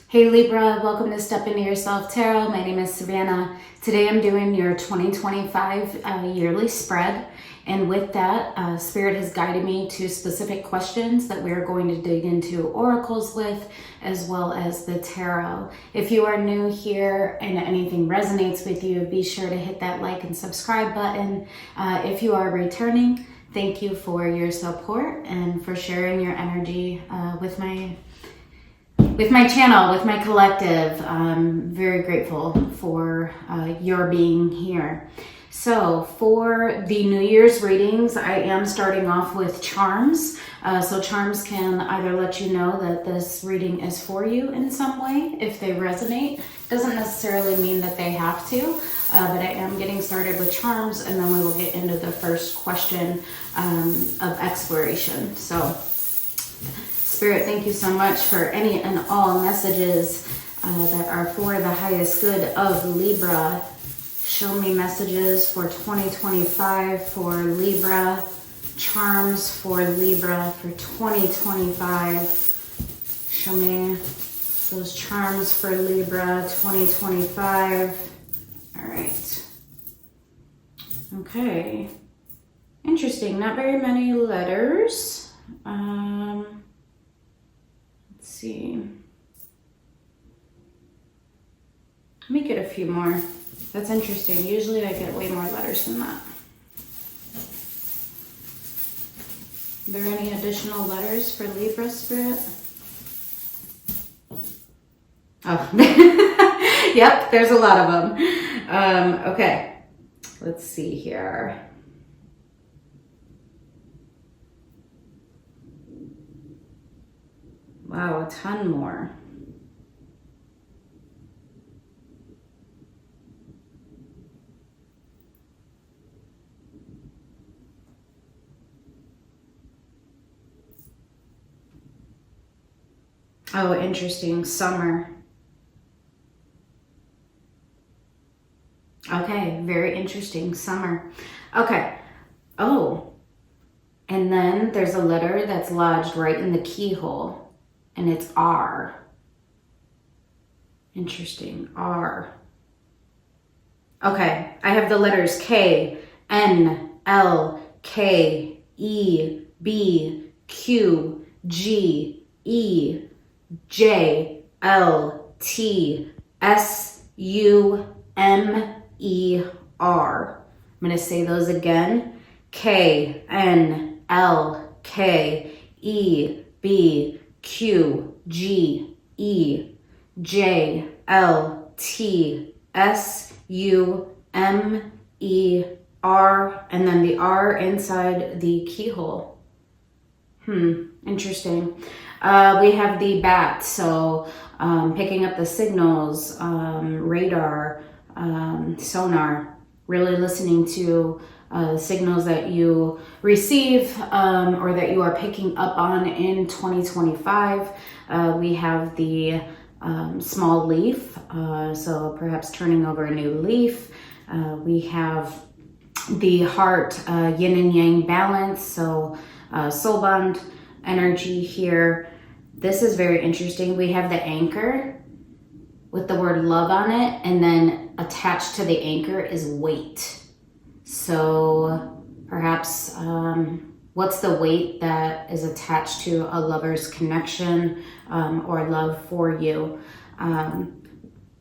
Hey Libra, welcome to Step Into Yourself Tarot. My name is Savannah. Today I'm doing your 2025 yearly spread. And with that, Spirit has guided me to specific questions that we're going to dig into oracles with, as well as the tarot. If you are new here and anything resonates with you, be sure to hit that like and subscribe button. If you are returning, thank you for your support and for sharing your energy with my channel, with my collective. I'm very grateful for your being here. So for the New Year's readings, I am starting off with charms. So charms can either let you know that this reading is for you in some way, if they resonate. Doesn't necessarily mean that they have to, but I am getting started with charms, and then we will get into the first question of exploration. So Spirit, thank you so much for any and all messages that are for the highest good of Libra. Show me messages for 2025 for Libra, charms for Libra for 2025. Show me those charms for Libra 2025. All right. Okay. Interesting. Not very many letters. Let's see. Let me get a few more. That's interesting. Usually I get way more letters than that. Are there any additional letters for Libra, Spirit? Oh, yep, there's a lot of them. Okay, let's see here. Wow, a ton more. Oh, interesting. Summer. Okay, very interesting. Summer. Okay. Oh, and then there's a letter that's lodged right in the keyhole, and it's R. Interesting. R. Okay, I have the letters K, N, L, K, E, B, Q, G, E, J, L, T, S, U, M, E, R. I'm going to say those again. K, N, L, K, E, B, Q, G, E, J, L, T, S, U, M, E, R, and then the R inside the keyhole. Interesting. We have the bat, so picking up the signals, radar, sonar, really listening to signals that you receive or that you are picking up on in 2025. We have the small leaf, so perhaps turning over a new leaf. We have the heart, yin and yang balance, so soul bond energy here. This is very interesting. We have the anchor with the word love on it, and then attached to the anchor is weight. So perhaps what's the weight that is attached to a lover's connection or love for you?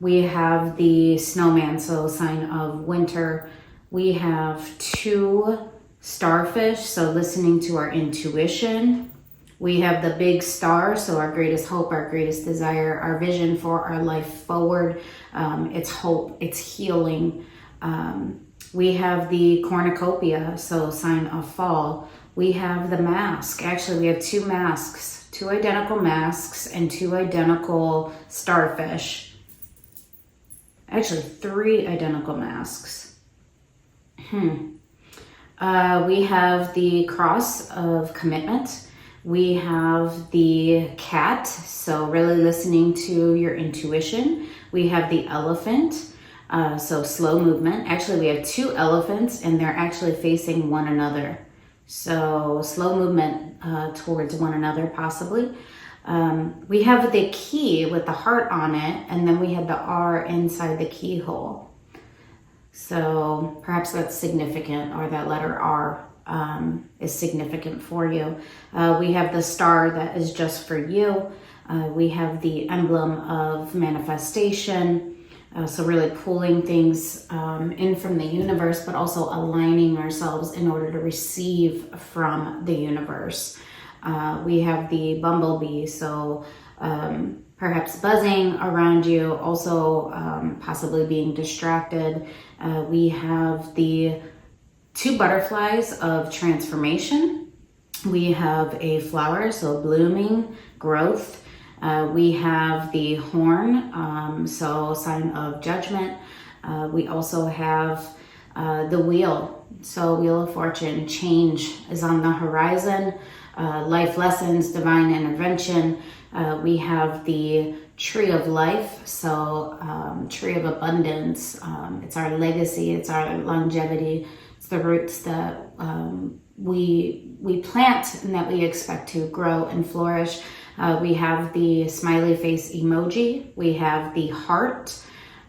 We have the snowman, so sign of winter. We have 2 starfish, so listening to our intuition. We have the big star, so our greatest hope, our greatest desire, our vision for our life forward. It's hope, it's healing. We have the cornucopia, so sign of fall. We have the mask. Actually, we have 2 masks, 2 identical masks and 2 identical starfish. Actually, 3 identical masks. We have the cross of commitment. We have the cat, so really listening to your intuition. We have the elephant, so slow movement. Actually, we have 2 elephants, and they're actually facing one another. So slow movement towards one another, possibly. We have the key with the heart on it, and then we had the R inside the keyhole. So perhaps that's significant, or that letter R is significant for you. We have the star that is just for you. We have the emblem of manifestation. So really pulling things in from the universe, but also aligning ourselves in order to receive from the universe. We have the bumblebee, so perhaps buzzing around you, also possibly being distracted. We have the two butterflies of transformation. We have a flower, so blooming, growth. We have the horn, so sign of judgment. We also have the wheel, so wheel of fortune, change is on the horizon. Life lessons, divine intervention. We have the tree of life, so tree of abundance. It's our legacy, it's our longevity, it's the roots that we plant and that we expect to grow and flourish. We have the smiley face emoji, we have the heart,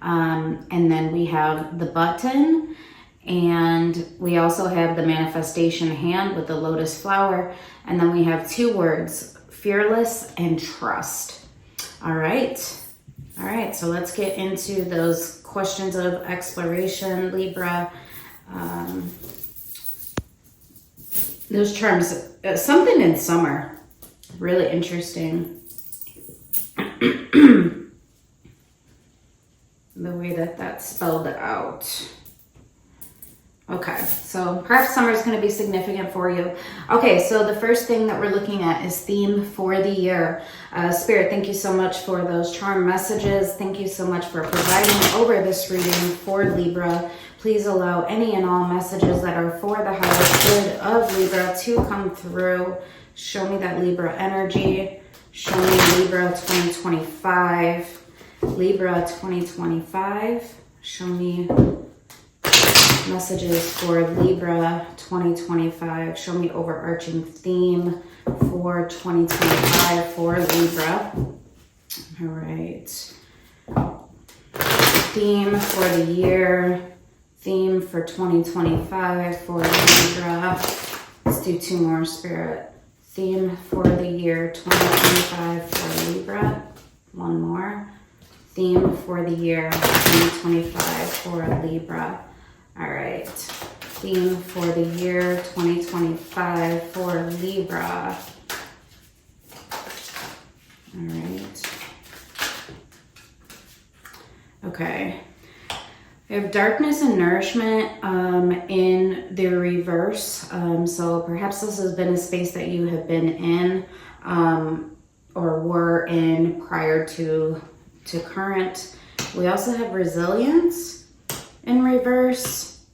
and then we have the button, and we also have the manifestation hand with the lotus flower, and then we have two words, fearless and trust. All right, so let's get into those questions of exploration, Libra. Those terms, something in summer. Really interesting. The way that that's spelled out. Okay, so perhaps summer is going to be significant for you. Okay, so the first thing that we're looking at is theme for the year. Spirit, thank you so much for those charm messages. Thank you so much for providing over this reading for Libra. Please allow any and all messages that are for the highest good of Libra to come through. Show me that Libra energy. Show me Libra 2025. Libra 2025. Show me messages for Libra 2025. Show me overarching theme for 2025 for Libra. All right. Theme for the year. Theme for 2025 for Libra. Let's do two more, Spirit. Theme for the year 2025 for Libra. One more. Theme for the year 2025 for Libra. All right. Theme for the year 2025 for Libra. All right. Okay. We have darkness and nourishment in the reverse. So perhaps this has been a space that you have been in or were in prior to current. We also have resilience in reverse.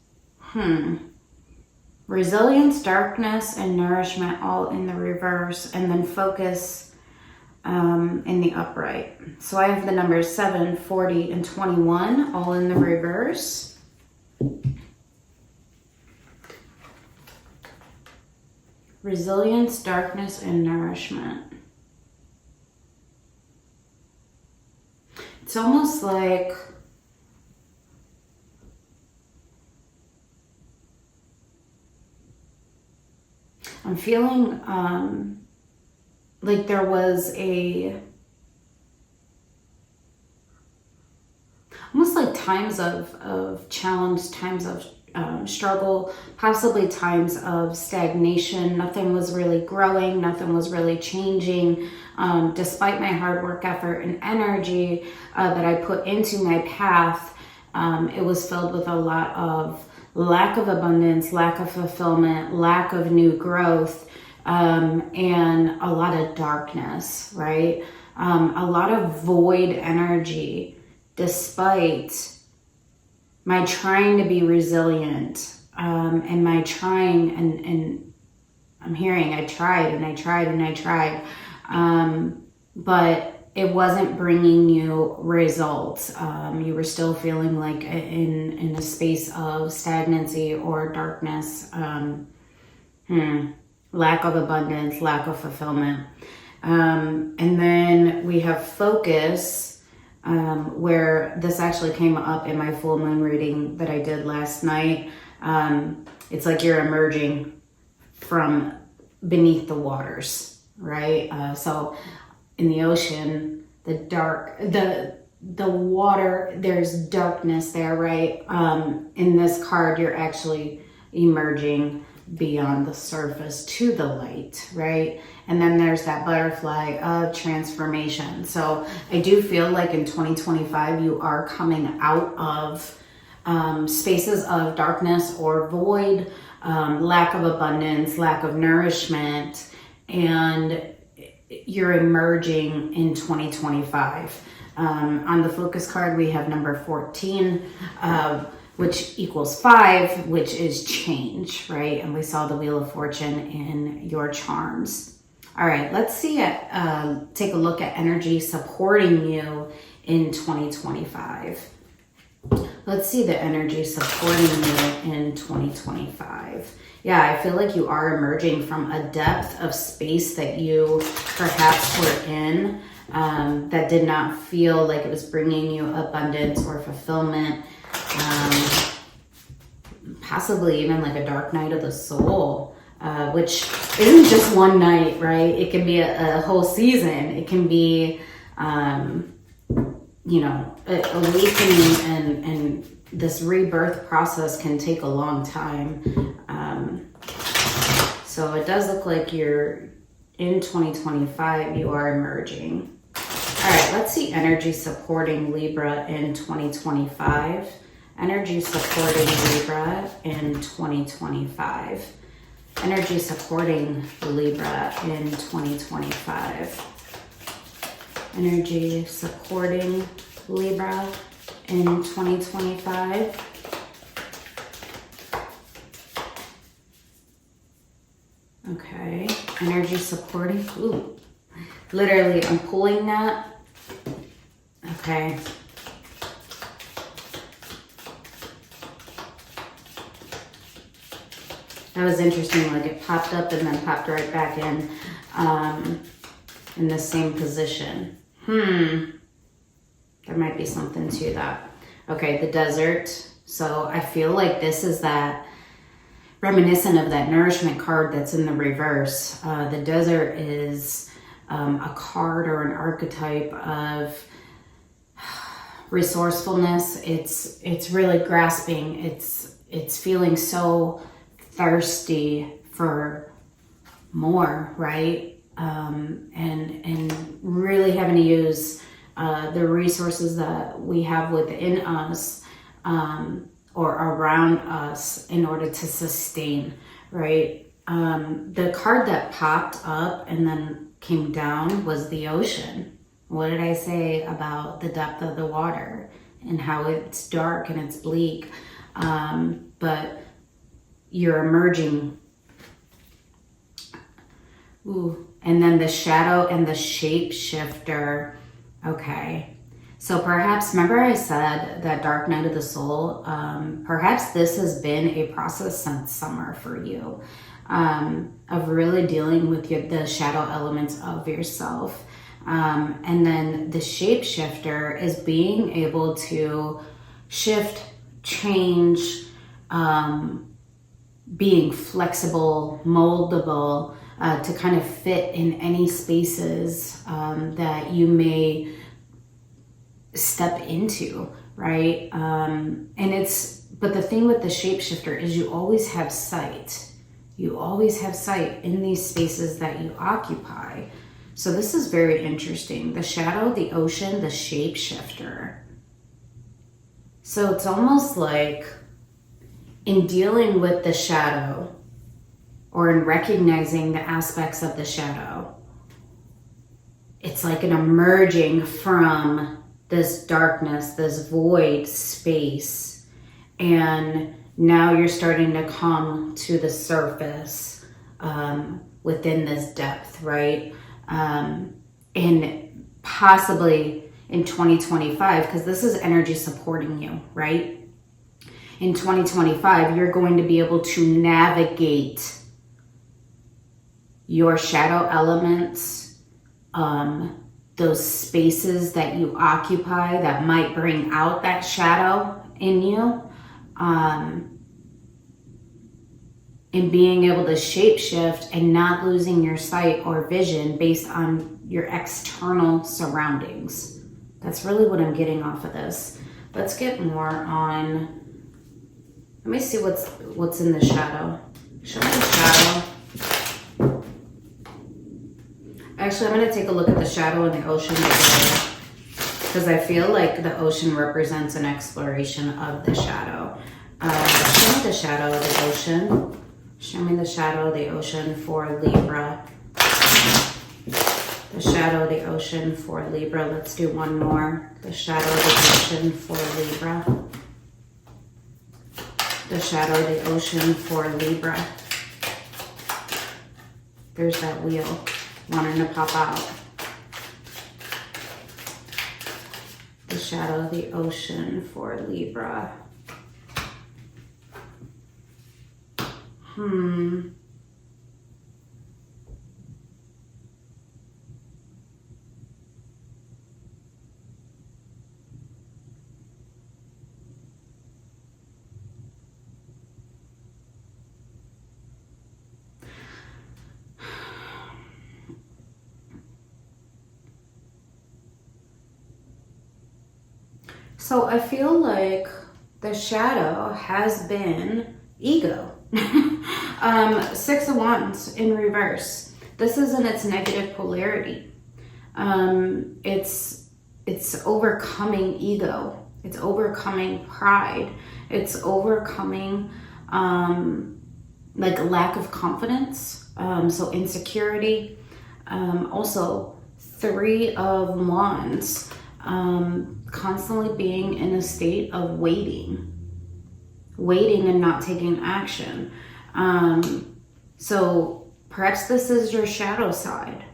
Resilience, darkness, and nourishment all in the reverse. And then focus in the upright. So I have the numbers 7, 40, and 21 all in the reverse. Resilience, darkness, and nourishment. It's almost like I'm feeling like there was almost like times of challenge, times of struggle, possibly times of stagnation. Nothing was really growing, nothing was really changing. Despite my hard work, effort, and energy that I put into my path, it was filled with a lot of lack of abundance, lack of fulfillment, lack of new growth, and a lot of darkness, right? A lot of void energy, despite my trying to be resilient, and my trying, and I'm hearing I tried and I tried and I tried, but it wasn't bringing you results. You were still feeling like in a space of stagnancy or darkness, lack of abundance, lack of fulfillment. And then we have focus, where this actually came up in my full moon reading that I did last night. It's like you're emerging from beneath the waters, right? So in the ocean, the water, there's darkness there, right? In this card, you're actually emerging beyond the surface to the light, right? And then there's that butterfly of transformation. So I do feel like in 2025, you are coming out of spaces of darkness or void, lack of abundance, lack of nourishment, and you're emerging in 2025. On the focus card, we have number 14, which equals 5, which is change, right? And we saw the Wheel of Fortune in your charms. All right, let's take a look at energy supporting you in 2025. Let's see the energy supporting you in 2025. Yeah, I feel like you are emerging from a depth of space that you perhaps were in, that did not feel like it was bringing you abundance or fulfillment. Possibly even like a dark night of the soul, which isn't just one night, right? It can be a whole season. It can be, awakening, and this rebirth process can take a long time. So it does look like you're in 2025, you are emerging. All right, let's see energy supporting Libra in 2025. Energy supporting Libra in 2025. Energy supporting Libra in 2025. Energy supporting Libra in 2025. Okay, energy supporting, ooh, literally I'm pulling that. Okay. That was interesting, like it popped up and then popped right back in the same position. There might be something to that. Okay, the desert. So I feel like this is that reminiscent of that nourishment card that's in the reverse. The desert is a card or an archetype of resourcefulness. It's really grasping. It's feeling so thirsty for more, right? And really having to use the resources that we have within us or around us in order to sustain, right? The card that popped up and then came down was the ocean. What did I say about the depth of the water and how it's dark and it's bleak? But you're emerging. Ooh. And then the shadow and the shapeshifter. Okay. So perhaps, remember I said that dark night of the soul? Perhaps this has been a process since summer for you, of really dealing with the shadow elements of yourself. And then the shapeshifter is being able to shift, change, being flexible, moldable, to kind of fit in any spaces that you may step into, right? But the thing with the shapeshifter is you always have sight. You always have sight in these spaces that you occupy. So this is very interesting. The shadow, the ocean, the shapeshifter. So it's almost like in dealing with the shadow or in recognizing the aspects of the shadow, it's like an emerging from this darkness, this void space, and now you're starting to come to the surface within this depth, right? And possibly in 2025, because this is energy supporting you, right? In 2025, you're going to be able to navigate your shadow elements those spaces that you occupy that might bring out that shadow in you, and being able to shapeshift and not losing your sight or vision based on your external surroundings. That's really what I'm getting off of this. Let's get more on, let me see what's in the shadow. Show me the shadow. Actually, I'm going to take a look at the shadow in the ocean together, because I feel like the ocean represents an exploration of the shadow. Show me the shadow of the ocean. Show me the shadow of the ocean for Libra. The shadow of the ocean for Libra. Let's do one more. The shadow of the ocean for Libra. The shadow of the ocean for Libra. There's that wheel wanting to pop out. The shadow of the ocean for Libra. So I feel like the shadow has been ego. Six of Wands in reverse. This is in its negative polarity. It's overcoming ego. It's overcoming pride. It's overcoming like lack of confidence. So insecurity. Also, Three of Wands. Constantly being in a state of waiting and not taking action. So perhaps this is your shadow side.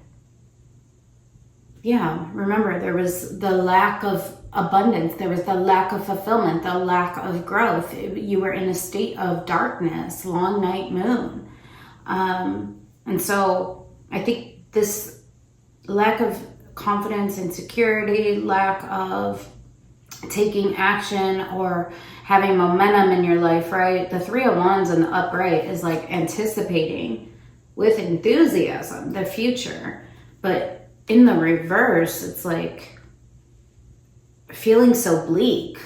Yeah, remember, there was the lack of abundance, there was the lack of fulfillment, the lack of growth. You were in a state of darkness, long night moon. And so I think this lack of confidence, insecurity, lack of taking action or having momentum in your life, right? The Three of Wands in the upright is like anticipating with enthusiasm the future. But in the reverse, it's like feeling so bleak,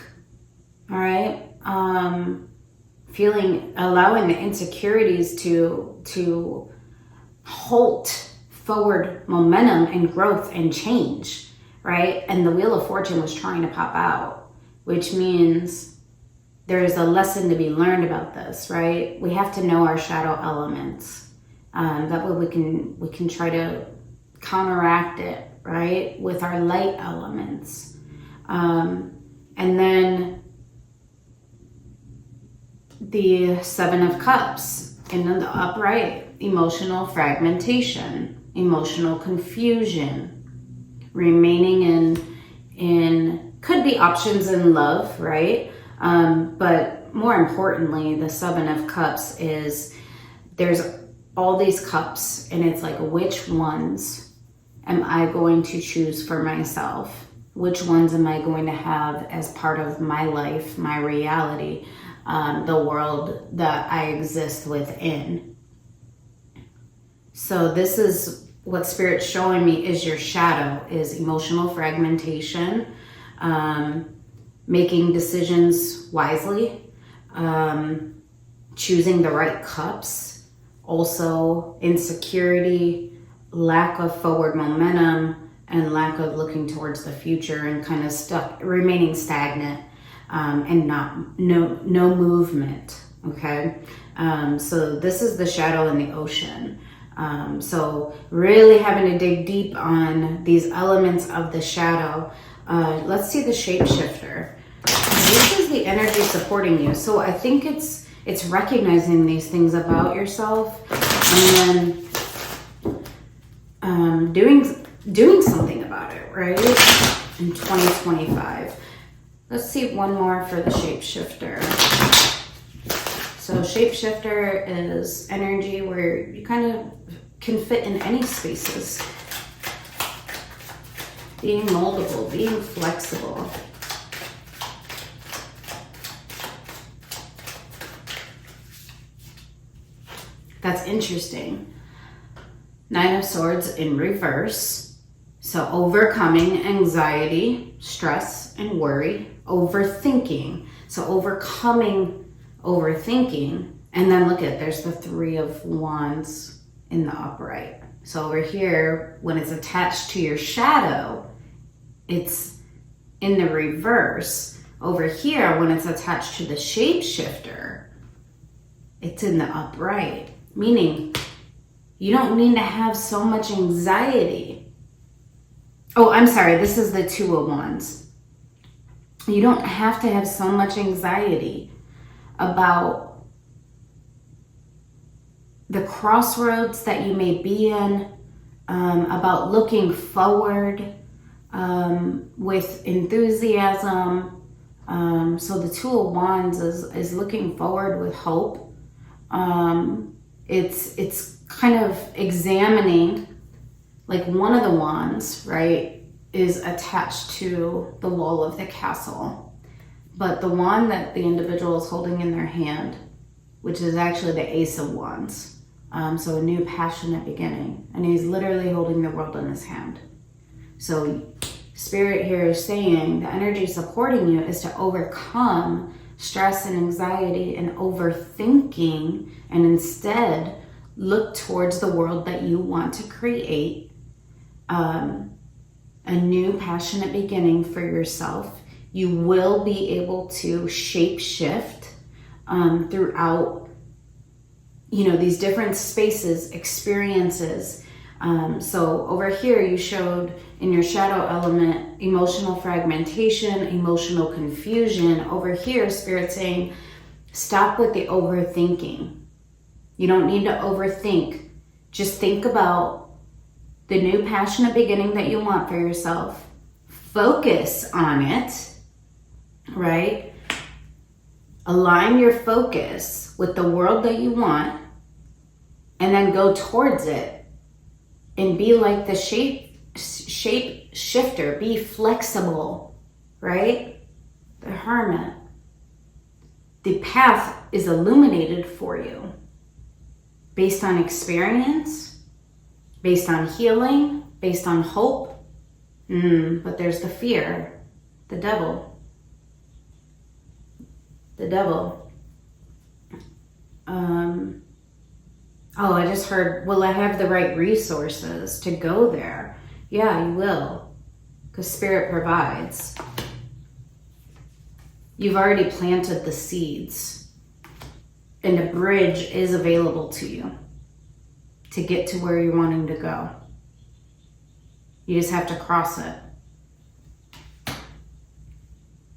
all right? Allowing the insecurities to halt forward momentum and growth and change, right? And the Wheel of Fortune was trying to pop out, which means there's a lesson to be learned about this, right? We have to know our shadow elements. That way we can try to counteract it, right? With our light elements. And then the Seven of Cups in the upright, emotional fragmentation, emotional confusion, remaining in could be options in love, right? But more importantly, the Seven of Cups is there's all these cups, and it's like, which ones am I going to choose for myself? Which ones am I going to have as part of my life, my reality, the world that I exist within? So this is what Spirit's showing me is your shadow, is emotional fragmentation, making decisions wisely, choosing the right cups, also insecurity, lack of forward momentum, and lack of looking towards the future, and kind of remaining stagnant, and no movement. Okay, so this is the shadow in the ocean. So really having to dig deep on these elements of the shadow. Let's see the shapeshifter. This is the energy supporting you. So I think it's recognizing these things about yourself, and then doing something about it, right? In 2025. Let's see one more for the shapeshifter. So shapeshifter is energy where you kind of can fit in any spaces. being moldable, being flexible. That's interesting. Nine of Swords in reverse. So overcoming anxiety, stress, and worry. Overthinking. So overcoming overthinking. And then look at, there's the Three of Wands in the upright. So over here, when it's attached to your shadow, it's in the reverse. Over here, when it's attached to the shapeshifter, it's in the upright. Meaning, you don't need to have so much anxiety. Oh, I'm sorry, this is the Two of Wands. You don't have to have so much anxiety about the crossroads that you may be in, about looking forward with enthusiasm. So the Two of Wands is looking forward with hope. It's kind of examining, like one of the wands, right, is attached to the wall of the castle. But the wand that the individual is holding in their hand, which is actually the Ace of Wands, so a new passionate beginning. And he's literally holding the world in his hand. So Spirit here is saying the energy supporting you is to overcome stress and anxiety and overthinking, and instead look towards the world that you want to create, a new passionate beginning for yourself. You will be able to shape shift throughout, these different spaces, experiences. So over here you showed in your shadow element emotional fragmentation, emotional confusion. Over here, Spirit saying stop with the overthinking. You don't need to overthink. Just think about the new passionate beginning that you want for yourself. Focus on it, right? Align your focus with the world that you want, and then go towards it and be like the shape shifter. Be flexible, right? The Hermit. The path is illuminated for you based on experience, based on healing, based on hope. But there's the fear, the devil. The devil. I just heard, will I have the right resources to go there? Yeah, you will, because Spirit provides. You've already planted the seeds, and a bridge is available to you to get to where you're wanting to go. You just have to cross it.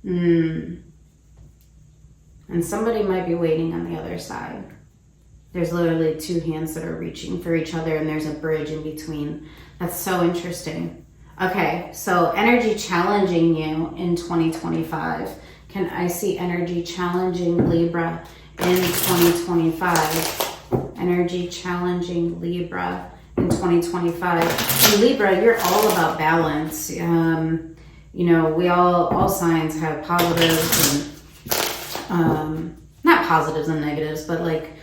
And somebody might be waiting on the other side. There's literally two hands that are reaching for each other, and there's a bridge in between. That's so interesting. Okay, so energy challenging you in 2025. Can I see energy challenging Libra in 2025? Energy challenging Libra in 2025. And Libra, you're all about balance. We all signs have positives and not positives and negatives, but like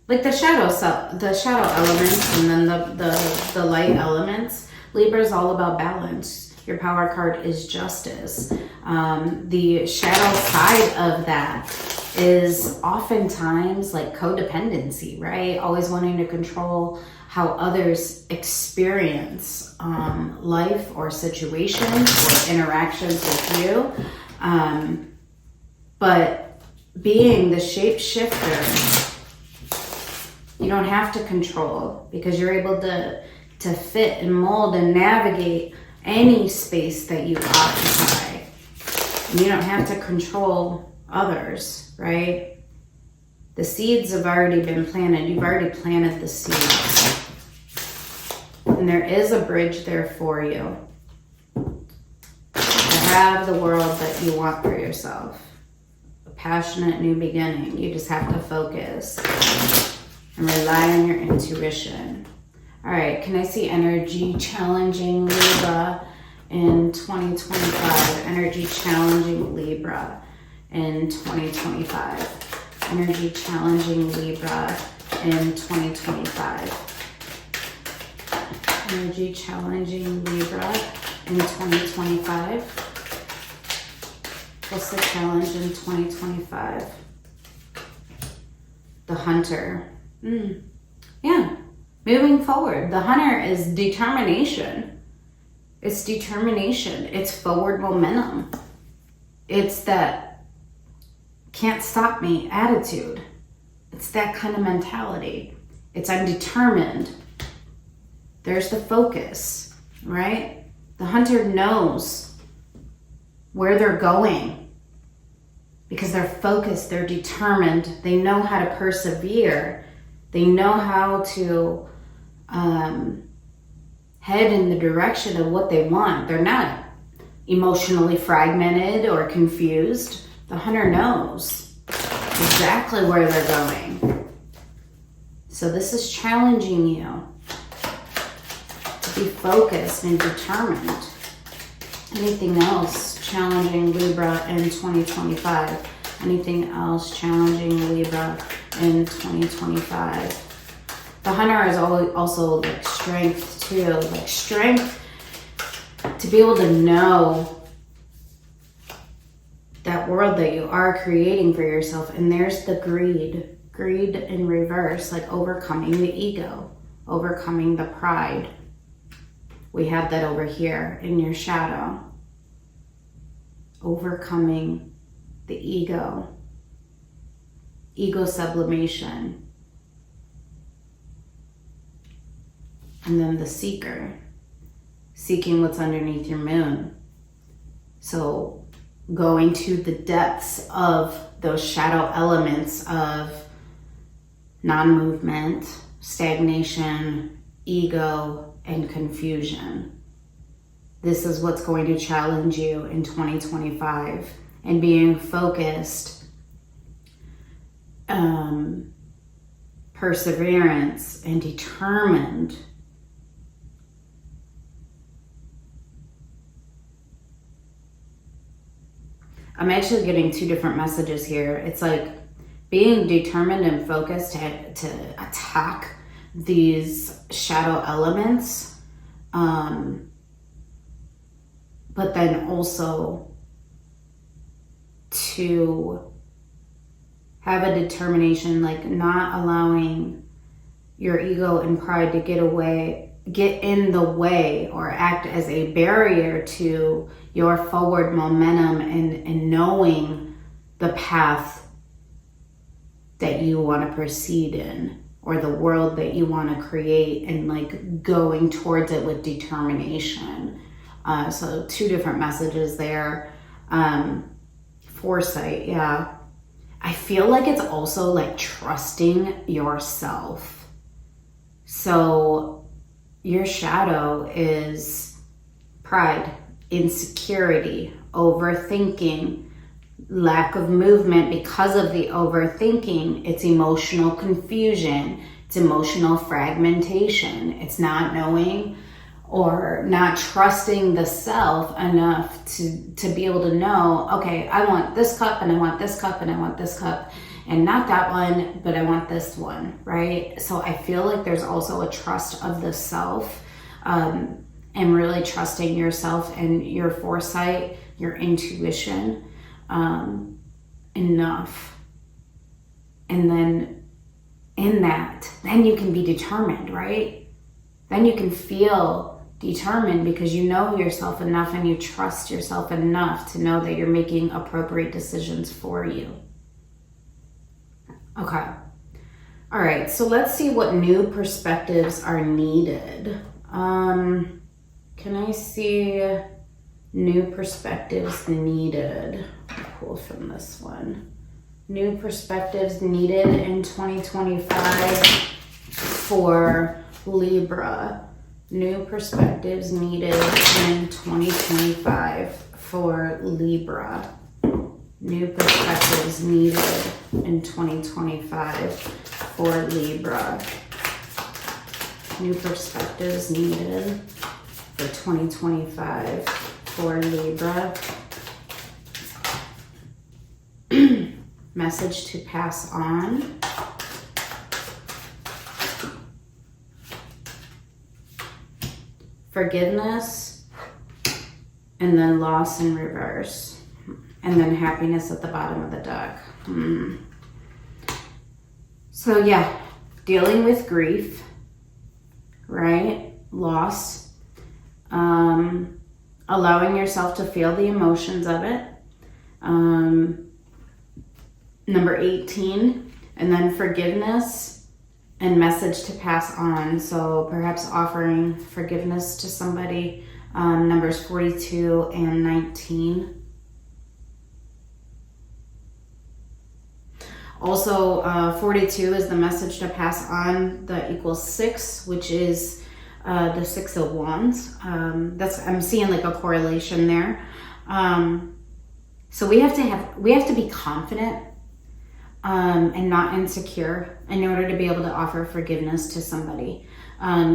the shadow elements and then the light elements. Libra is all about balance. Your power card is justice. The shadow side of that is oftentimes like codependency, right? Always wanting to control how others experience life or situations or interactions with you. But being the shapeshifter, you don't have to control, because you're able to fit and mold and navigate any space that you occupy. And you don't have to control others, right? The seeds have already been planted. You've already planted the seeds. And there is a bridge there for you to have the world that you want for yourself. A passionate new beginning. You just have to focus and rely on your intuition. All right, can I see energy challenging Libra in 2025. Energy challenging Libra in 2025. Energy challenging Libra in 2025. Energy challenging Libra in 2025. What's the challenge in 2025? The hunter. Yeah, moving forward. The hunter is determination. It's determination. It's forward momentum. It's that can't stop me attitude. It's that kind of mentality. It's I'm determined. There's the focus, right? The hunter knows where they're going because they're focused, they're determined, they know how to persevere, they know how to head in the direction of what they want. They're not emotionally fragmented or confused. The hunter knows exactly where they're going. So this is challenging you to be focused and determined. Anything else challenging Libra in 2025? Anything else challenging Libra in 2025? The hunter is also like strength too, like strength to be able to know that world that you are creating for yourself. And there's the greed in reverse, like overcoming the ego, overcoming the pride. We have that over here in your shadow. Overcoming the ego. Ego sublimation. And then the seeker. Seeking what's underneath your moon. So going to the depths of those shadow elements of non-movement, stagnation, ego, and confusion. This is what's going to challenge you in 2025, and being focused, perseverance, and determined. I'm actually getting two different messages here. It's like being determined and focused to attack these shadow elements, but then also to have a determination, like not allowing your ego and pride to get in the way or act as a barrier to your forward momentum and knowing the path that you want to proceed in, or the world that you want to create, and like going towards it with determination. So two different messages there. Foresight, yeah. I feel like it's also like trusting yourself. So your shadow is pride, insecurity, overthinking, lack of movement because of the overthinking. It's emotional confusion. It's emotional fragmentation. It's not knowing or not trusting the self enough to be able to know, okay, I want this cup and I want this cup and I want this cup and not that one, but I want this one, right? So I feel like there's also a trust of the self, and really trusting yourself and your foresight, your intuition, enough. And then in that, then you can be determined, right? Then you can feel determined because you know yourself enough and you trust yourself enough to know that you're making appropriate decisions for you. Okay. All right, so let's see what new perspectives are needed. Can I see new perspectives needed? I'll pull from this one. New perspectives needed in 2025 for Libra. New perspectives needed in 2025 for Libra. New perspectives needed in 2025 for Libra. New perspectives needed for 2025 for Libra. Message to pass on. Forgiveness, and then loss in reverse, and then happiness at the bottom of the deck. So yeah, dealing with grief, right? Loss, allowing yourself to feel the emotions of it. Number 18, and then forgiveness and message to pass on. So perhaps offering forgiveness to somebody. Numbers 42 and 19. Also, 42 is the message to pass on that equals 6, which is the 6 of Wands. I'm seeing like a correlation there. So we have to be confident and not insecure in order to be able to offer forgiveness to somebody.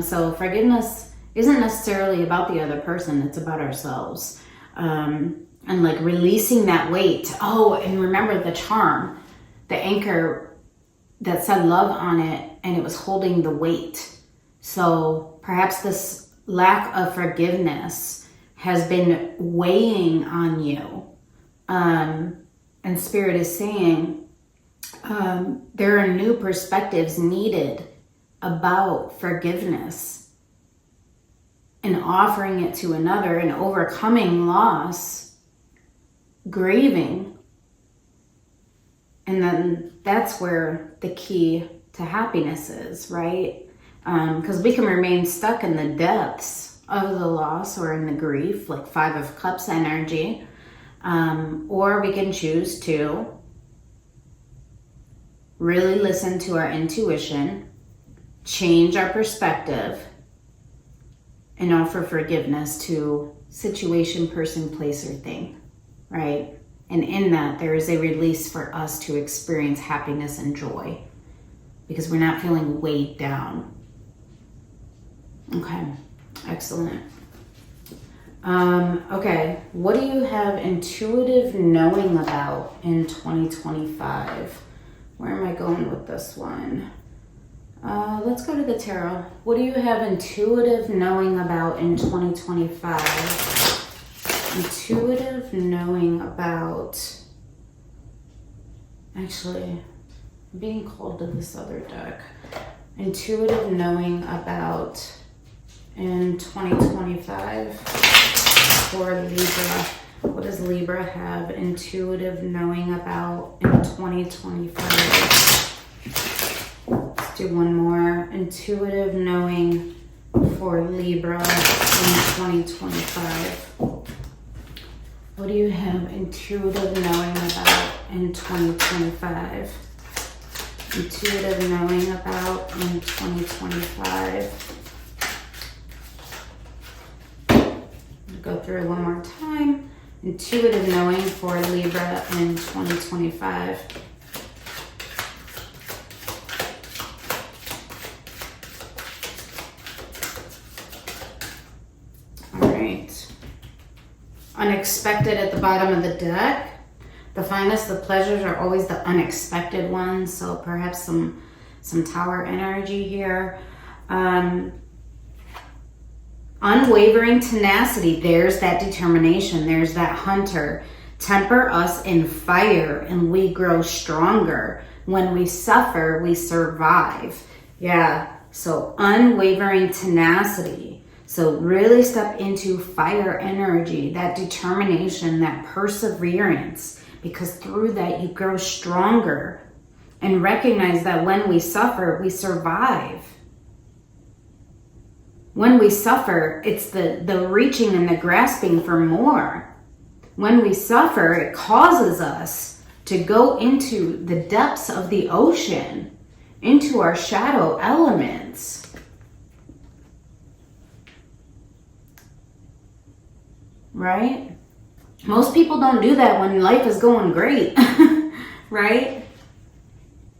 So forgiveness isn't necessarily about the other person, it's about ourselves. And like releasing that weight. Oh, and remember the charm, the anchor that said love on it, and it was holding the weight. So perhaps this lack of forgiveness has been weighing on you. And Spirit is saying, there are new perspectives needed about forgiveness and offering it to another and overcoming loss, grieving. And then that's where the key to happiness is, right? Because we can remain stuck in the depths of the loss or in the grief, like 5 of Cups energy, or we can choose to really listen to our intuition, change our perspective, and offer forgiveness to situation, person, place, or thing, right? And in that, there is a release for us to experience happiness and joy because we're not feeling weighed down. Okay, excellent. Okay, what do you have intuitive knowing about in 2025? Where am I going with this one? Let's go to the tarot. What do you have intuitive knowing about in 2025? Intuitive knowing about... Actually, I'm being called to this other deck. Intuitive knowing about in 2025 for Libra. What does Libra have intuitive knowing about in 2025? Let's do one more. Intuitive knowing for Libra in 2025. What do you have intuitive knowing about in 2025? Intuitive knowing about in 2025. Go through it one more time. Intuitive knowing for Libra in 2025. All right. Unexpected at the bottom of the deck. The finest, the pleasures are always the unexpected ones. So perhaps some Tower energy here. Unwavering tenacity, there's that determination, there's that hunter. Temper us in fire and we grow stronger. When we suffer, we survive. Yeah, so unwavering tenacity. So really step into fire energy, that determination, that perseverance, because through that you grow stronger. And recognize that when we suffer, we survive. When we suffer, it's the reaching and the grasping for more. When we suffer, it causes us to go into the depths of the ocean, into our shadow elements. Right? Most people don't do that when life is going great, right?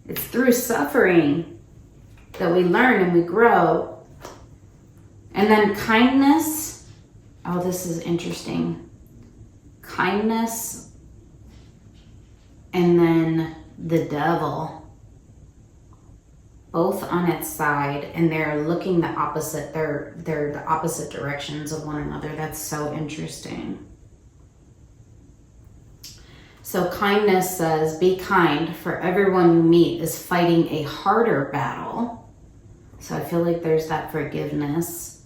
It's through suffering that we learn and we grow. And then kindness Oh, this is interesting. Kindness, and then the devil, both on its side, and they're looking the opposite. They're the opposite directions of one another. That's so interesting. So kindness says, be kind, for everyone you meet is fighting a harder battle. So I feel like there's that forgiveness.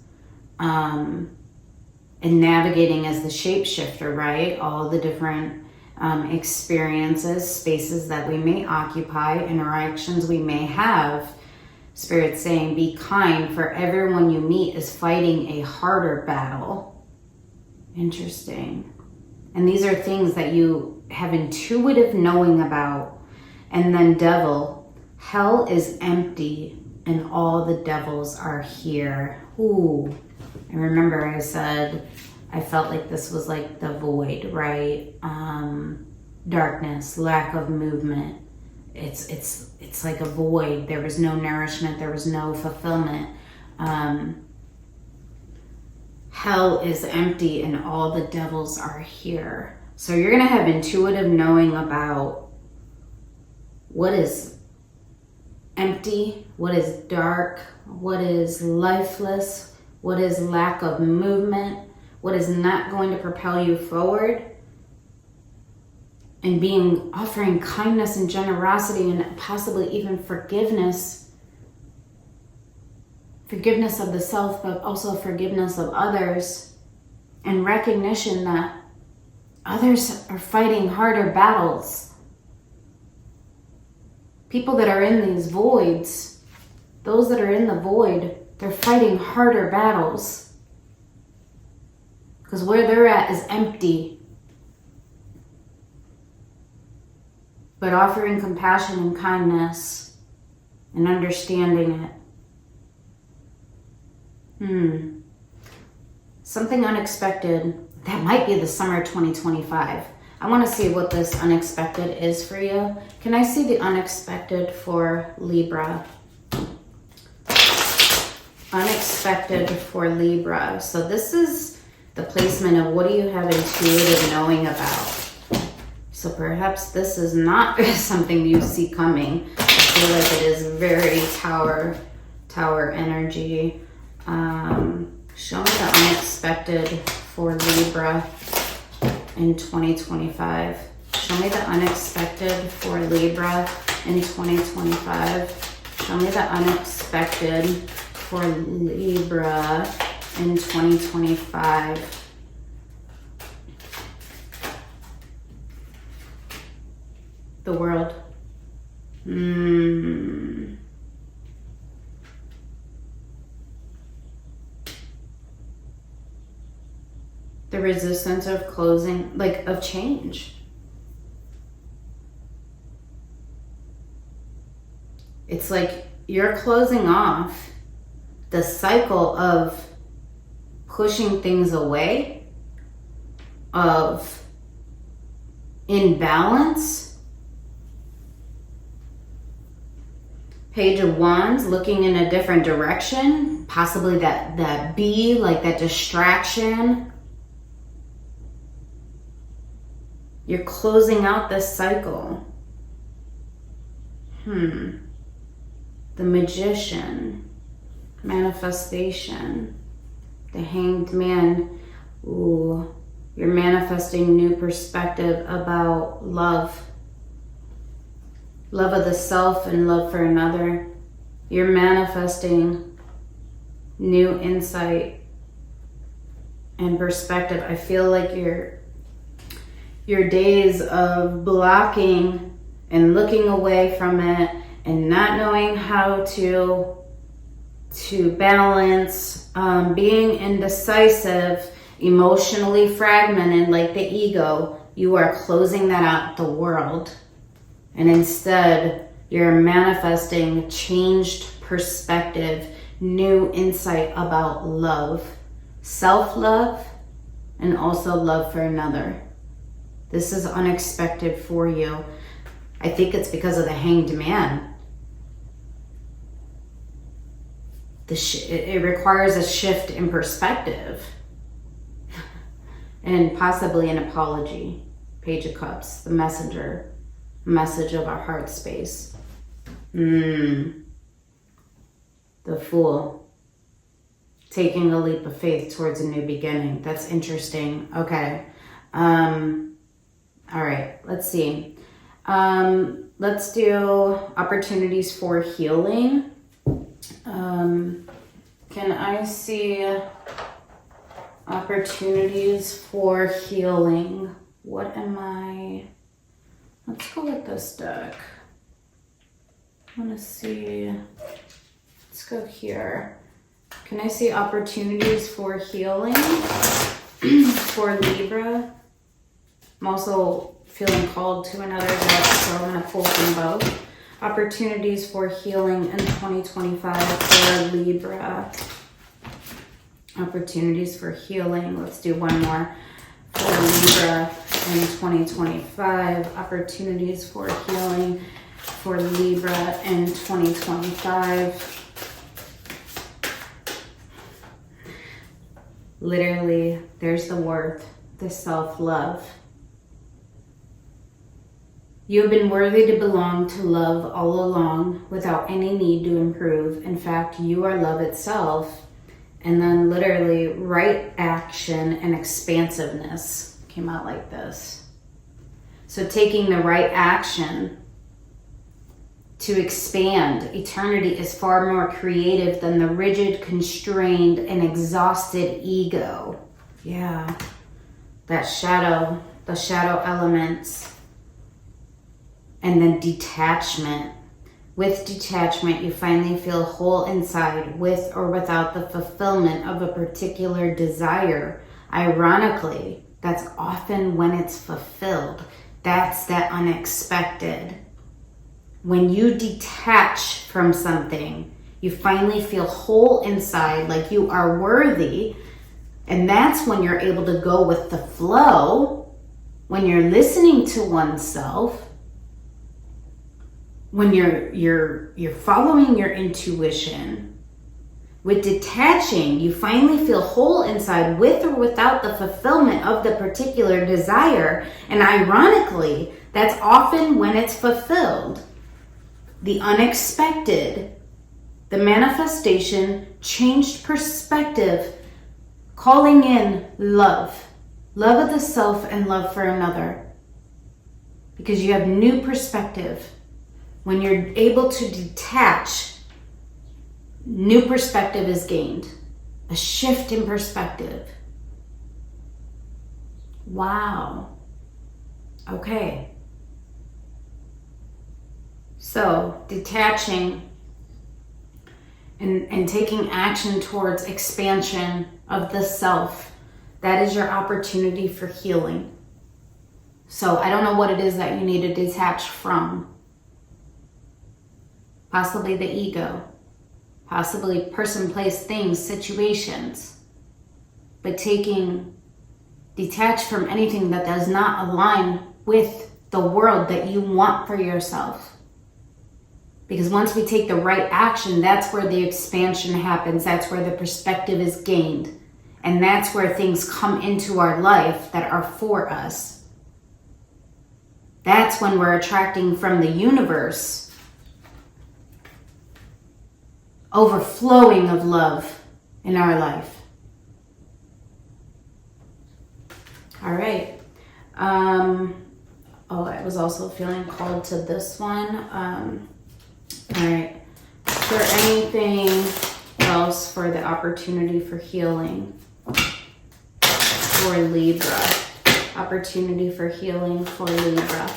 And navigating as the shapeshifter, right? All the different experiences, spaces that we may occupy, interactions we may have. Spirit saying, be kind, for everyone you meet is fighting a harder battle. Interesting. And these are things that you have intuitive knowing about. And then devil, hell is empty and all the devils are here. Ooh. I remember I said, I felt like this was like the void, right? Darkness, lack of movement. It's like a void. There was no nourishment. There was no fulfillment. Hell is empty and all the devils are here. So you're going to have intuitive knowing about what is empty, what is dark, what is lifeless, what is lack of movement, what is not going to propel you forward. And offering kindness and generosity and possibly even forgiveness of the self, but also forgiveness of others, and recognition that others are fighting harder battles. People that are in these voids, those that are in the void, they're fighting harder battles because where they're at is empty. But offering compassion and kindness and understanding it. Something unexpected. That might be the summer 2025. I want to see what this unexpected is for you. Can I see the unexpected for Libra? Unexpected for Libra. So this is the placement of what do you have intuitive knowing about. So perhaps this is not something you see coming. I feel like it is very tower energy. Show me the unexpected for Libra in 2025. Show me the unexpected for Libra in 2025. Show me the unexpected for Libra in 2025. The world. The resistance of closing, like of change. It's like you're closing off the cycle of pushing things away, of imbalance. Page of Wands, looking in a different direction, possibly that bee, like that distraction. You're closing out this cycle. The Magician, manifestation, the Hanged Man. Ooh, you're manifesting new perspective about love. Love of the self and love for another. You're manifesting new insight and perspective. I feel like your days of blocking and looking away from it and not knowing how to balance, being indecisive, emotionally fragmented like the ego, you are closing that out the world. And instead, you're manifesting changed perspective, new insight about love, self-love, and also love for another. This is unexpected for you. I think it's because of the Hanged Man. It requires a shift in perspective. and possibly an apology. Page of Cups, the messenger, message of our heart space. The Fool, taking a leap of faith towards a new beginning. That's interesting. Okay. All right, let's see. Let's do opportunities for healing. Can I see opportunities for healing? What am I? Let's go with this deck. I want to see. Let's go here. Can I see opportunities for healing for Libra? I'm also feeling called to another deck, so I'm going to pull from both. Opportunities for healing in 2025 for Libra. Opportunities for healing. Let's do one more for Libra in 2025. Opportunities for healing for Libra in 2025. Literally, there's the worth, the self-love. You have been worthy to belong to love all along without any need to improve. In fact, you are love itself. And then literally right action and expansiveness came out like this. So taking the right action to expand. Eternity is far more creative than the rigid, constrained, and exhausted ego. Yeah, that shadow, the shadow elements. And then detachment. With detachment, you finally feel whole inside, with or without the fulfillment of a particular desire. Ironically, that's often when it's fulfilled. That's that unexpected. When you detach from something, you finally feel whole inside, like you are worthy. And that's when you're able to go with the flow, when you're listening to oneself, when you're following your intuition. With detaching, you finally feel whole inside, with or without the fulfillment of the particular desire. And ironically, that's often when it's fulfilled. The unexpected, the manifestation, changed perspective, calling in love. Love of the self and love for another. Because you have new perspective. When you're able to detach, new perspective is gained. A shift in perspective. Wow. Okay. So, detaching and taking action towards expansion of the self, that is your opportunity for healing. So, I don't know what it is that you need to detach from. Possibly the ego, possibly person, place, things, situations. But detach from anything that does not align with the world that you want for yourself. Because once we take the right action, that's where the expansion happens. That's where the perspective is gained. And that's where things come into our life that are for us. That's when we're attracting from the universe overflowing of love in our life. All right. I was also feeling called to this one. All right. Is there anything else for the opportunity for healing for Libra? Opportunity for healing for Libra.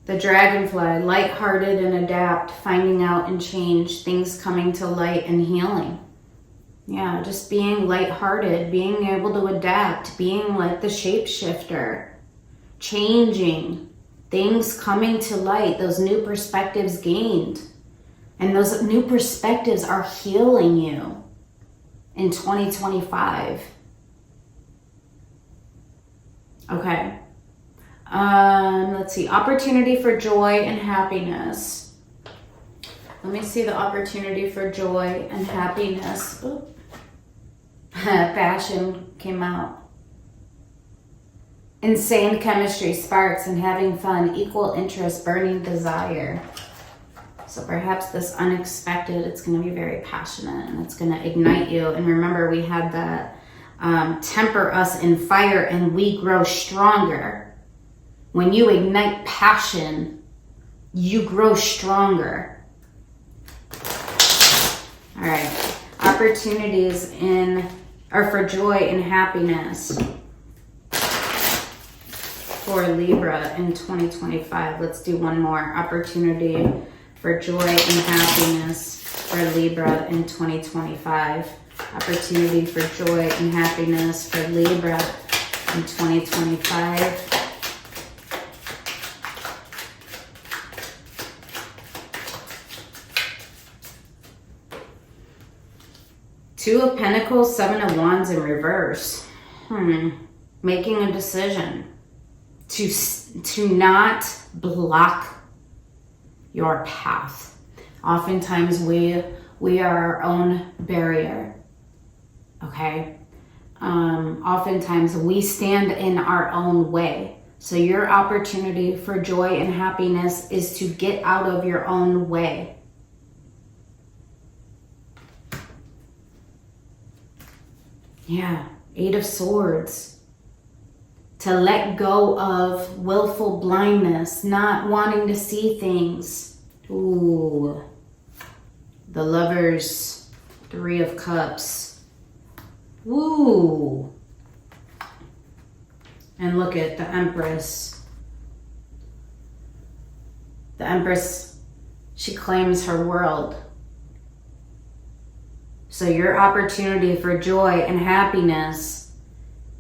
The dragonfly, lighthearted and adapt, finding out and change, things coming to light and healing. Yeah, just being lighthearted, being able to adapt, being like the shapeshifter, changing, things coming to light, those new perspectives gained. And those new perspectives are healing you in 2025. Okay. Let's see, opportunity for joy and happiness. Let me see the opportunity for joy and happiness. Ooh, Passion came out. Insane chemistry, sparks, and having fun, equal interest, burning desire. So perhaps this unexpected, it's going to be very passionate and it's going to ignite you. And remember, we had that temper us in fire and we grow stronger. When you ignite passion, you grow stronger. All right. Opportunities for joy and happiness for Libra in 2025. Let's do one more. Opportunity for joy and happiness for Libra in 2025. Opportunity for joy and happiness for Libra in 2025. Two of Pentacles, Seven of Wands in reverse. Making a decision to not block your path. Oftentimes we are our own barrier. Okay? Oftentimes we stand in our own way. So your opportunity for joy and happiness is to get out of your own way. Yeah, Eight of Swords. To let go of willful blindness, not wanting to see things. Ooh. The Lovers, Three of Cups. Ooh. And look at the Empress. The Empress, she claims her world. So your opportunity for joy and happiness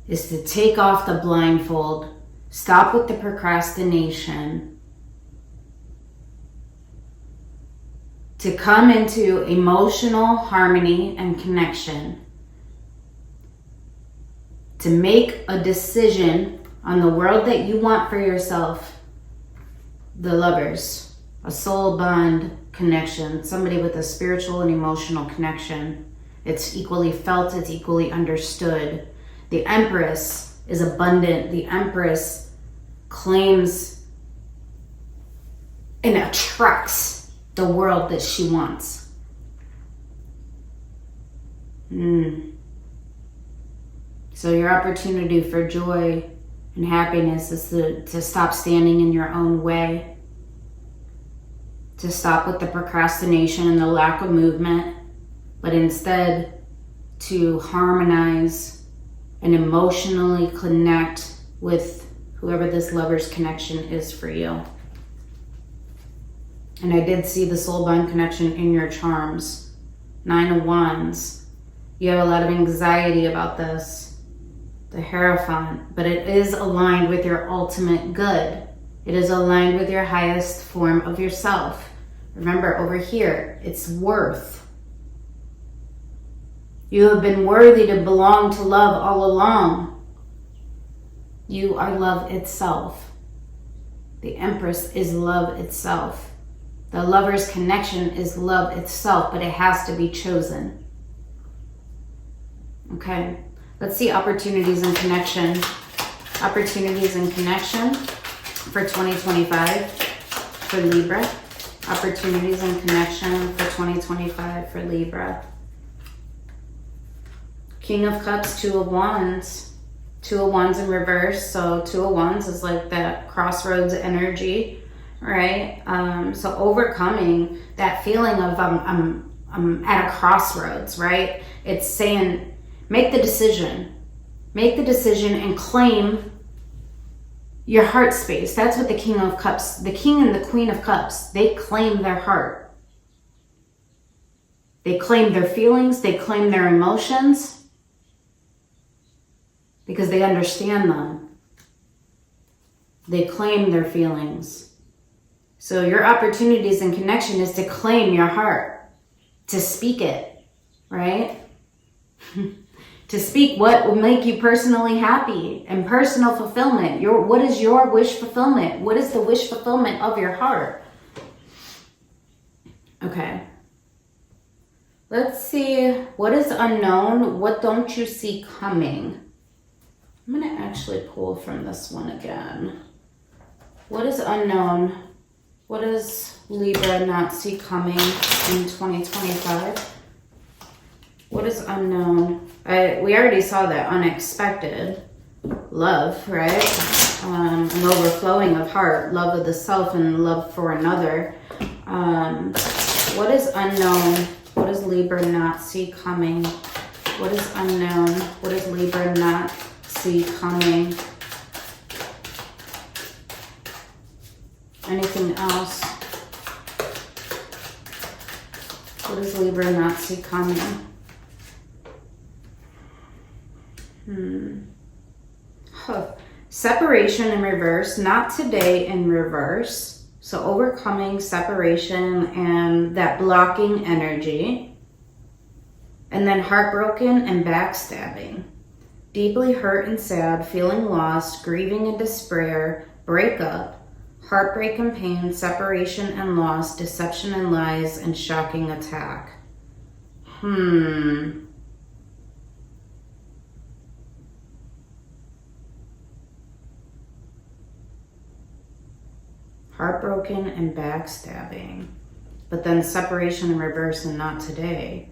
is to take off the blindfold, stop with the procrastination, to come into emotional harmony and connection, to make a decision on the world that you want for yourself. The Lovers, a soul bond connection, somebody with a spiritual and emotional connection. It's equally felt, it's equally understood. The Empress is abundant. The Empress claims and attracts the world that she wants. So your opportunity for joy and happiness is to stop standing in your own way, to stop with the procrastination and the lack of movement, but instead to harmonize and emotionally connect with whoever this Lover's connection is for you. And I did see the soul bond connection in your charms. Nine of Wands. You have a lot of anxiety about this. The Hierophant. But it is aligned with your ultimate good. It is aligned with your highest form of yourself. Remember, over here, it's worth. You have been worthy to belong to love all along. You are love itself. The Empress is love itself. The Lover's connection is love itself, but it has to be chosen. Okay, let's see opportunities and connection. Opportunities and connection for 2025 for Libra. Opportunities and connection for 2025 for Libra. King of Cups, Two of Wands. Two of Wands in reverse. So Two of Wands is like that crossroads energy, right? So overcoming that feeling of I'm at a crossroads, right? It's saying make the decision. Make the decision and claim your heart space. That's what the King of Cups, the King and the Queen of Cups, they claim their heart. They claim their feelings. They claim their emotions. Because they understand them. They claim their feelings. So your opportunities and connection is to claim your heart, to speak it, right? To speak what will make you personally happy and personal fulfillment. What is your wish fulfillment? What is the wish fulfillment of your heart? Okay. Let's see. What is unknown? What don't you see coming? I'm going to actually pull from this one again. What is unknown? What does Libra not see coming in 2025? What is unknown? We already saw that unexpected love, right? An overflowing of heart, love of the self and love for another. What is unknown? What does Libra not see coming? What is unknown? What does Libra not see coming? Anything else? What does Libra not see coming? Separation in reverse, not today in reverse. So overcoming separation and that blocking energy. And then heartbroken and backstabbing. Deeply hurt and sad, feeling lost, grieving and despair, breakup, heartbreak and pain, separation and loss, deception and lies, and shocking attack. Heartbroken and backstabbing. But then separation in reverse and not today.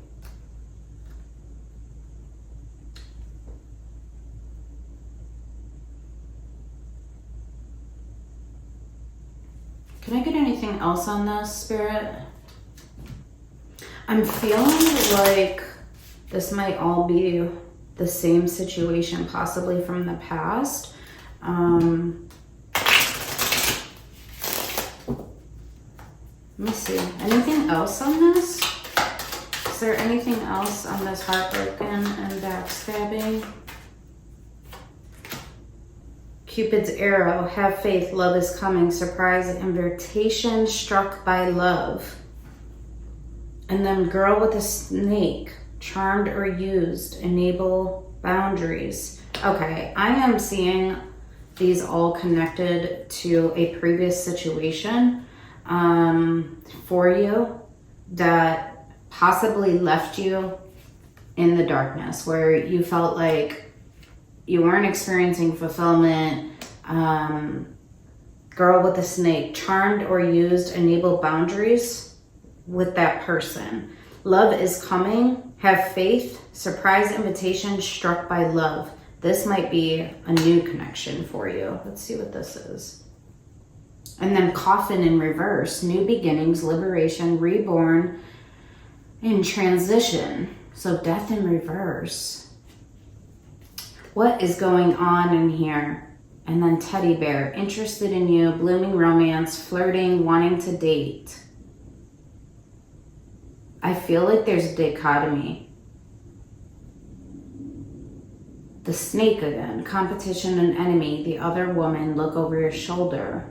Can I get anything else on this, Spirit? I'm feeling like this might all be the same situation, possibly from the past. Let me see. Anything else on this? Is there anything else on this heartbroken and backstabbing? Cupid's arrow, have faith, love is coming, surprise, invitation, struck by love. And then girl with a snake, charmed or used, enable boundaries. Okay, I am seeing these all connected to a previous situation for you that possibly left you in the darkness, where you felt like you weren't experiencing fulfillment. Girl with a snake, charmed or used, enable boundaries with that person. Love is coming, have faith, surprise invitation, struck by love. This might be a new connection for you. Let's see what this is. And then coffin in reverse, new beginnings, liberation, reborn, and transition. So death in reverse. What is going on in here? And then teddy bear, interested in you, blooming romance, flirting, wanting to date. I feel like there's a dichotomy. The snake again, competition and enemy, the other woman, look over your shoulder.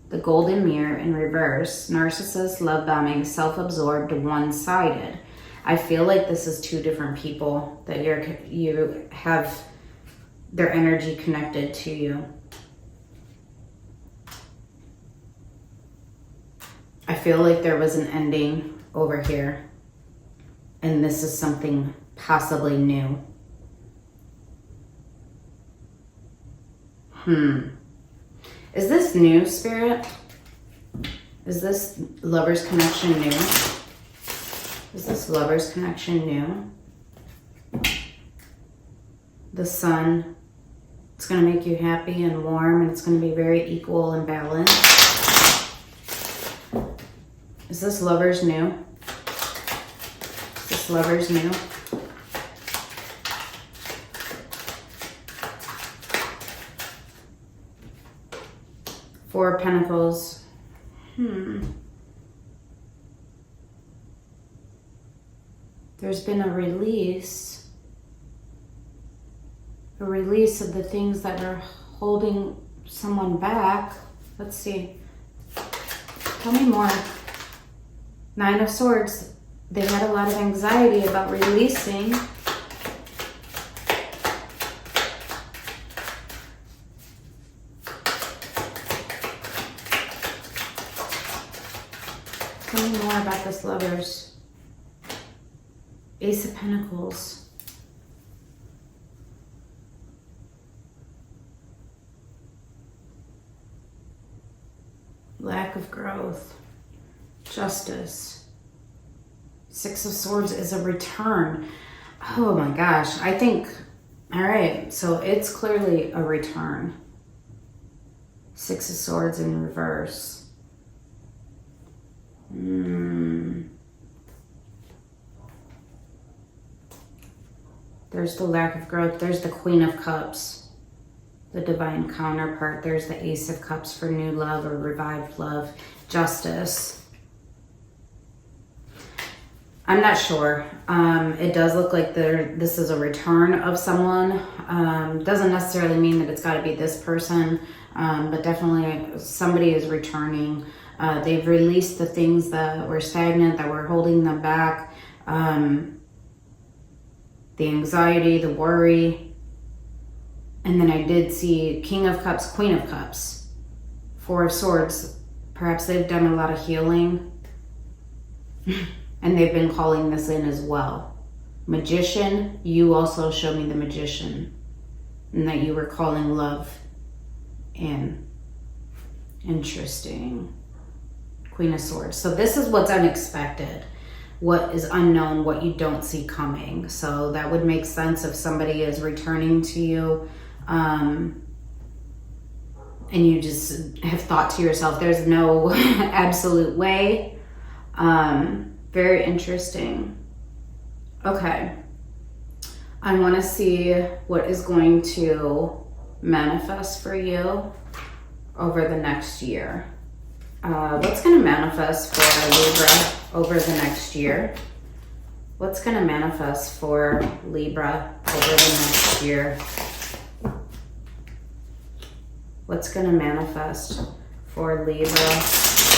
The golden mirror in reverse, narcissist, love bombing, self-absorbed, one-sided. I feel like this is two different people that you have their energy connected to you. I feel like there was an ending over here, and this is something possibly new. Is this new, Spirit? Is this lover's connection new? Is this lover's connection new? The sun, it's going to make you happy and warm, and it's going to be very equal and balanced. Is this lover's new? Is this lover's new? Four of Pentacles. There's been a release of the things that are holding someone back. Let's see. Tell me more. Nine of Swords. They had a lot of anxiety about releasing. Tell me more about this lovers. Ace of Pentacles. Lack of growth. Justice. Six of Swords is a return. Oh my gosh. I think, all right, so it's clearly a return. Six of Swords in reverse. There's the lack of growth. There's the Queen of Cups, the divine counterpart. There's the Ace of Cups for new love or revived love. Justice. I'm not sure. It does look like this is a return of someone. Doesn't necessarily mean that it's got to be this person, but definitely somebody is returning. They've released the things that were stagnant, that were holding them back. The anxiety, the worry. And then I did see King of Cups, Queen of Cups, Four of Swords. Perhaps they've done a lot of healing. And they've been calling this in as well. Magician, you also showed me the Magician. And that you were calling love in. Interesting. Queen of Swords. So this is what's unexpected. What is unknown, what you don't see coming. So that would make sense if somebody is returning to you and you just have thought to yourself, there's no absolute way. Very interesting. Okay. I want to see what is going to manifest for you over the next year. What's going to manifest for Libra over the next year? What's going to manifest for Libra over the next year? What's going to manifest for Libra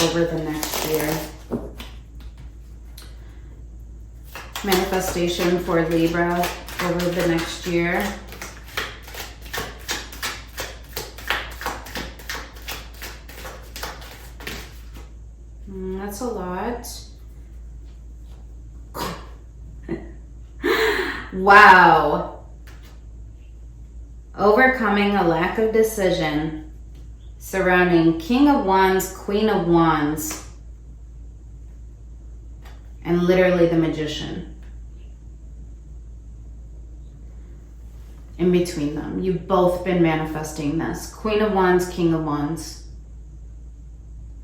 over the next year? Manifestation for Libra over the next year. That's a lot. Wow. Overcoming a lack of decision surrounding King of Wands, Queen of Wands, and literally the Magician. In between them, you've both been manifesting this. Queen of Wands, King of Wands.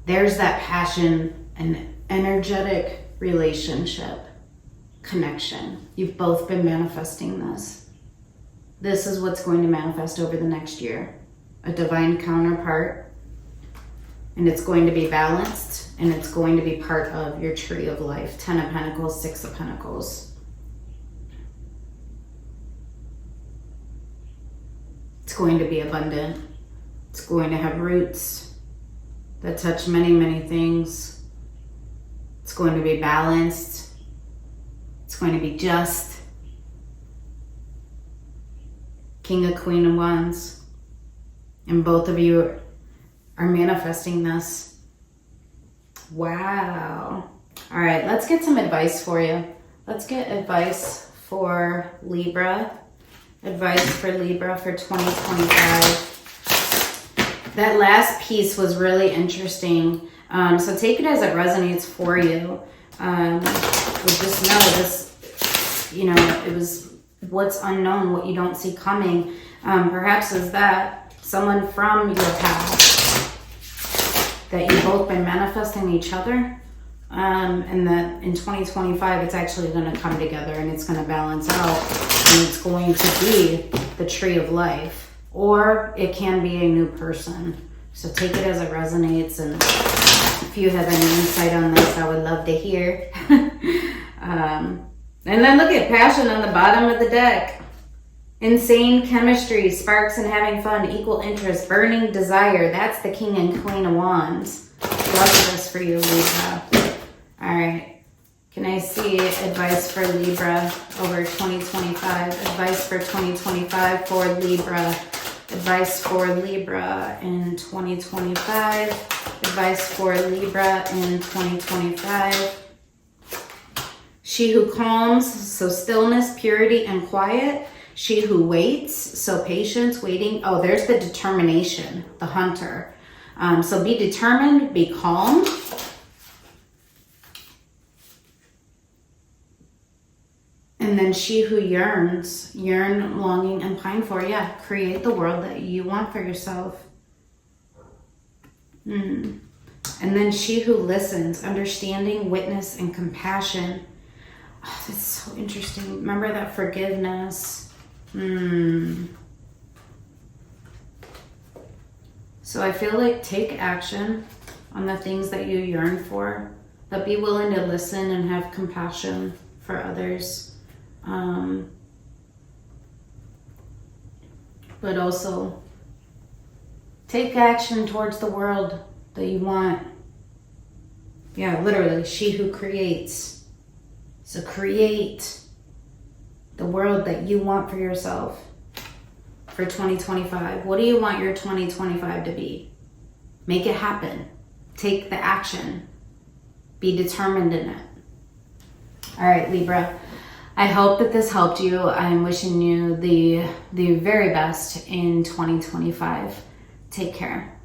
There's that passion and energetic relationship connection. You've both been manifesting this. This is what's going to manifest over the next year. A divine counterpart. And it's going to be balanced. And it's going to be part of your tree of life. 10 of Pentacles, 6 of Pentacles. It's going to be abundant. It's going to have roots that touch many, many things. It's going to be balanced. It's going to be just. King of Queen of Wands. And both of you are manifesting this. Wow. All right, let's get some advice for you. Let's get advice for Libra. Advice for Libra for 2025. That last piece was really interesting. So take it as it resonates for you. Just know this, you know, it was what's unknown, what you don't see coming. Perhaps is that someone from your past that you've both been manifesting each other. And that in 2025, it's actually going to come together and it's going to balance out. And it's going to be the tree of life. Or it can be a new person. So take it as it resonates. And if you have any insight on this, I would love to hear. And then look at passion on the bottom of the deck. Insane chemistry, sparks and having fun, equal interest, burning desire. That's the King and Queen of Wands. Love this for you, Libra. All right. Can I see advice for Libra over 2025? Advice for 2025 for Libra. Advice for Libra in 2025. Advice for Libra in 2025. She who calms, so stillness, purity, and quiet. She who waits, so patience, waiting. Oh, there's the determination, the hunter. So be determined, be calm. And then she who yearns, yearn, longing, and pine for. Yeah, create the world that you want for yourself. And then she who listens, understanding, witness, and compassion. Oh, that's so interesting. Remember that forgiveness. So I feel like take action on the things that you yearn for, but be willing to listen and have compassion for others. But also take action towards the world that you want. Yeah, literally, she who creates. So create the world that you want for yourself for 2025. What do you want your 2025 to be? Make it happen. Take the action. Be determined in it. All right, Libra. I hope that this helped you. I'm wishing you the very best in 2025. Take care.